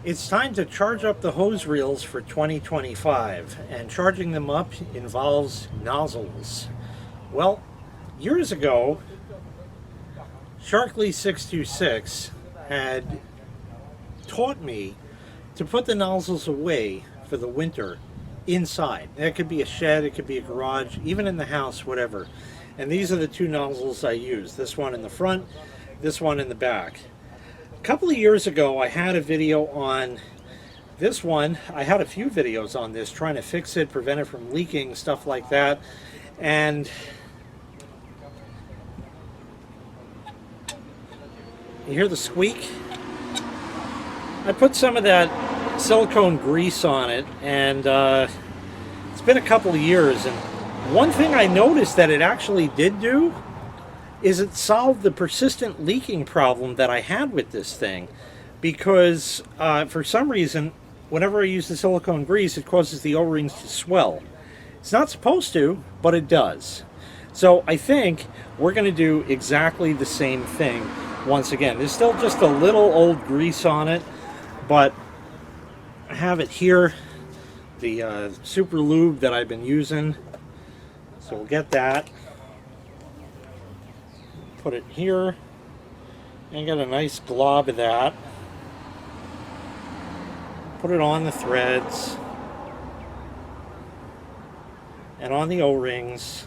It's time to charge up the hose reels for 2025, and charging them up involves nozzles. Well, years ago, Sharkly626 had taught me to put the nozzles away for the winter inside. That could be a shed, it could be a garage, even in the house, whatever. And these are the two nozzles I use. This one in the front, this one in the back. A couple of years ago, I had a video on this one. I had a few videos on this, trying to fix it, prevent it from leaking, stuff like that. And you hear the squeak? I put some of that silicone grease on it, and it's been a couple of years. And one thing I noticed that it actually did do is it solved the persistent leaking problem that I had with this thing, because for some reason, whenever I use the silicone grease, it causes the O-rings to swell. It's not supposed to, but it does. So I think we're going to do exactly the same thing once again. There's still just a little old grease on it, but I have it here, the super lube that I've been using. So we'll get that. Put it here and get a nice glob of that. Put it on the threads and on the O-rings,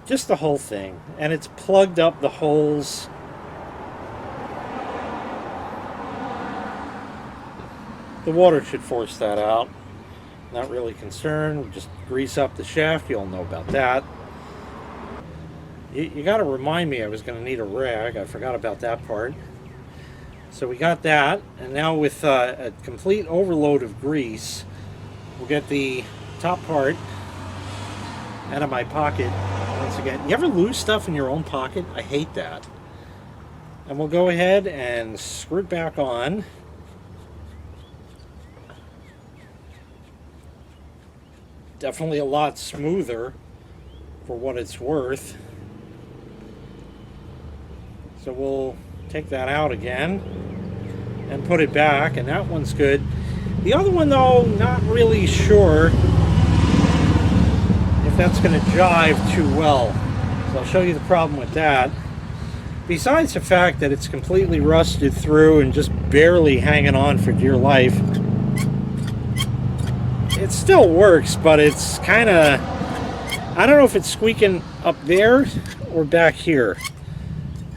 just the whole thing. And it's plugged up the holes. The water should force that out. Not really concerned. We'll just grease up the shaft. You all know about that. You got to remind me I was going to need a rag. I forgot about that part. So we got that, and now with a complete overload of grease, we'll get the top part out of my pocket once again. You ever lose stuff in your own pocket? I hate that. And we'll go ahead and screw it back on. Definitely a lot smoother for what it's worth. So we'll take that out again and put it back, and that one's good. The other one, though, not really sure if that's going to jive too well. So I'll show you the problem with that. Besides the fact that it's completely rusted through and just barely hanging on for dear life, it still works, but it's kind of, I don't know if it's squeaking up there or back here.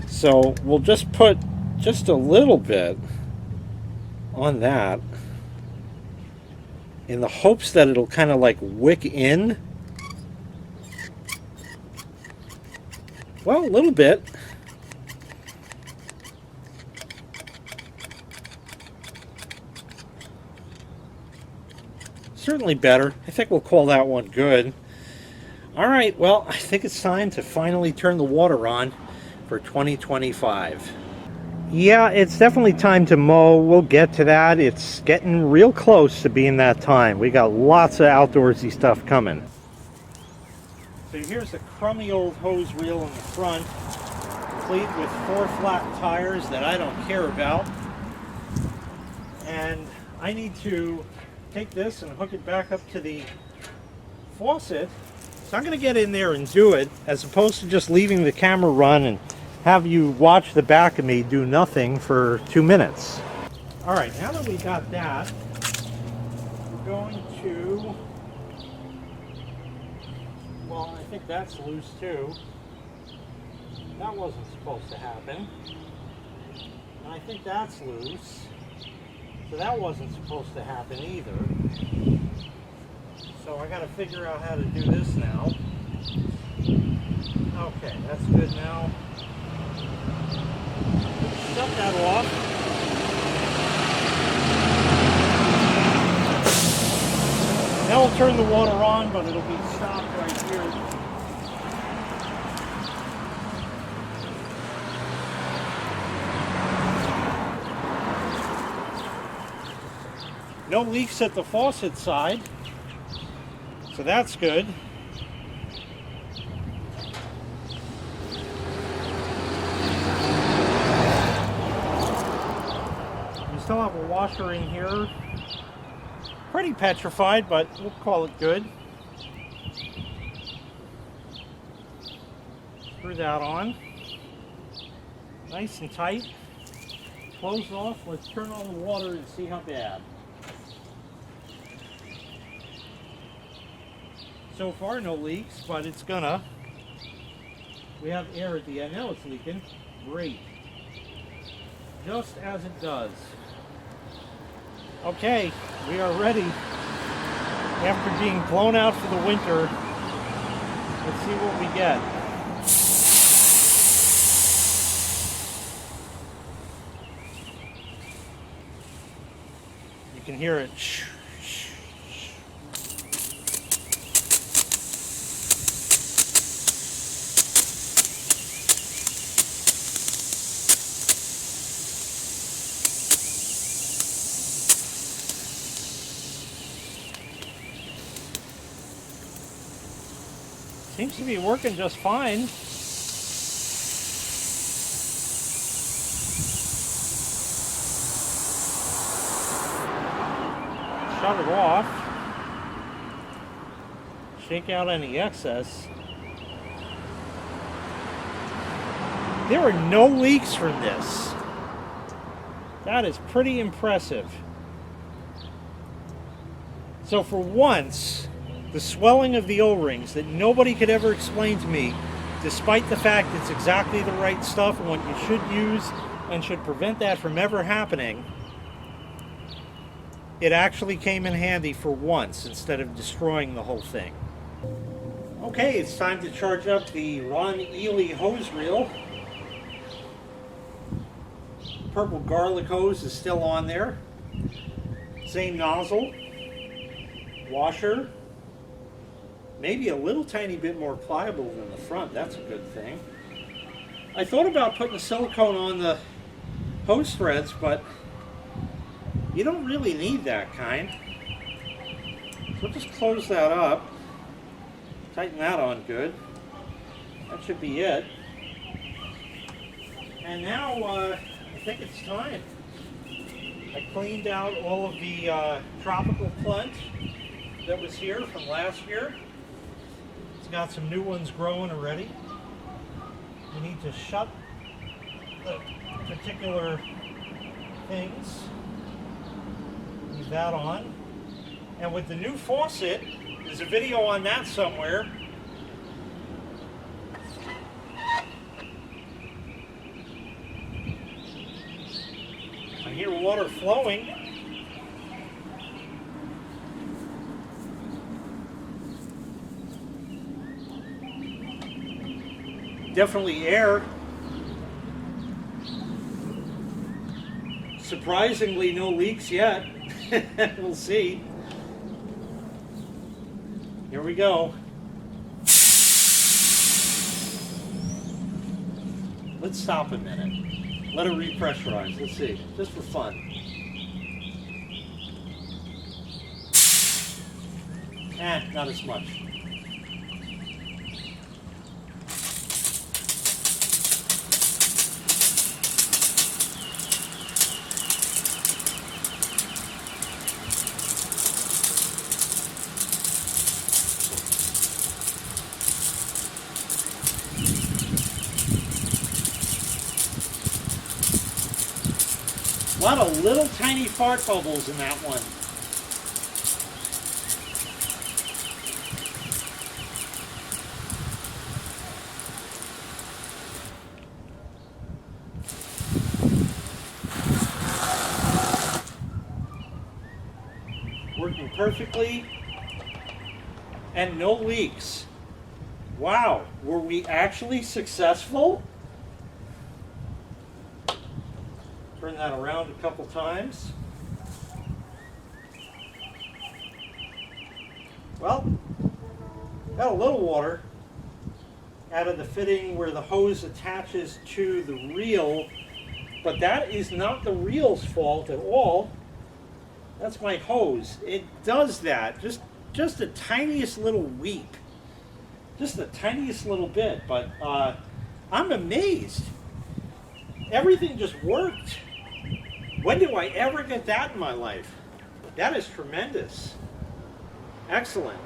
So we'll just put just a little bit on that in the hopes that it'll kind of like wick in. Well, a little bit. Certainly better. I think we'll call that one good. All right, well, I think it's time to finally turn the water on for 2025. Yeah, it's definitely time to mow. We'll get to that. It's getting real close to being that time. We got lots of outdoorsy stuff coming. So here's the crummy old hose reel in the front, complete with 4 flat tires that I don't care about. And I need to take this and hook it back up to the faucet. So I'm going to get in there and do it, as opposed to just leaving the camera run and have you watch the back of me do nothing for 2 minutes. All right, now that we got that, we're going to, well, I think that's loose too. That wasn't supposed to happen. And I think that's loose. So that wasn't supposed to happen either. So I got to figure out how to do this now. Okay, that's good now. Shut that off. Now we'll turn the water on, but it'll be stopped right here. No leaks at the faucet side, so that's good. still have a washer in here. Pretty petrified, but we'll call it good. Screw that on. Nice and tight. Close off. Let's turn on the water and see how bad. So far, no leaks, but it's gonna. We have air at the end. Now it's leaking. Great. Just as it does. Okay, we are ready. After being blown out for the winter, let's see what we get. You can hear it. Seems to be working just fine. Shut it off. Shake out any excess. There are no leaks from this. That is pretty impressive. So for once, the swelling of the O-rings that nobody could ever explain to me, despite the fact it's exactly the right stuff and what you should use and should prevent that from ever happening, it actually came in handy for once instead of destroying the whole thing. Okay, it's time to charge up the ELEY hose reel. Purple garlic hose is still on there. Same nozzle. Washer. Maybe a little tiny bit more pliable than the front. That's a good thing. I thought about putting silicone on the hose threads, but you don't really need that kind. So we'll just close that up. Tighten that on good. That should be it. And now I think it's time. I cleaned out all of the tropical plant that was here from last year. It's got some new ones growing already. You need to shut the particular things. Leave that on. And with the new faucet, there's a video on that somewhere. I hear water flowing. Definitely air. Surprisingly, no leaks yet. We'll see. Here we go. Let's stop a minute. Let it repressurize. Let's see. Just for fun. Not as much. A lot of little tiny fart bubbles in that one. Working perfectly and no leaks. Wow, were we actually successful? Turn that around a couple times. Well, got a little water out of the fitting where the hose attaches to the reel, but that is not the reel's fault at all. That's my hose. It does that, just the tiniest little weep. Just the tiniest little bit, but I'm amazed. Everything just worked. When do I ever get that in my life? That is tremendous. Excellent.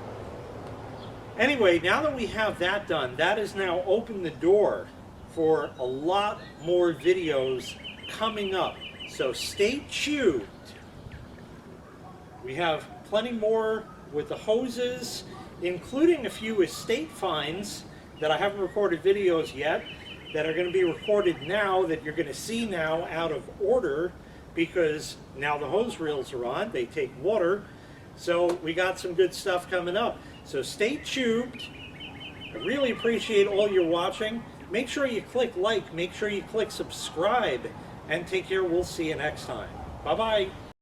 Anyway, now that we have that done, that has now opened the door for a lot more videos coming up. So stay tuned. We have plenty more with the hoses, including a few estate finds that I haven't recorded videos yet, that are going to be recorded now, that you're going to see now out of order, because now the hose reels are on, they take water. So we got some good stuff coming up. So stay tuned. I really appreciate all your watching. Make sure you click like, make sure you click subscribe, and take care. We'll see you next time. Bye-bye.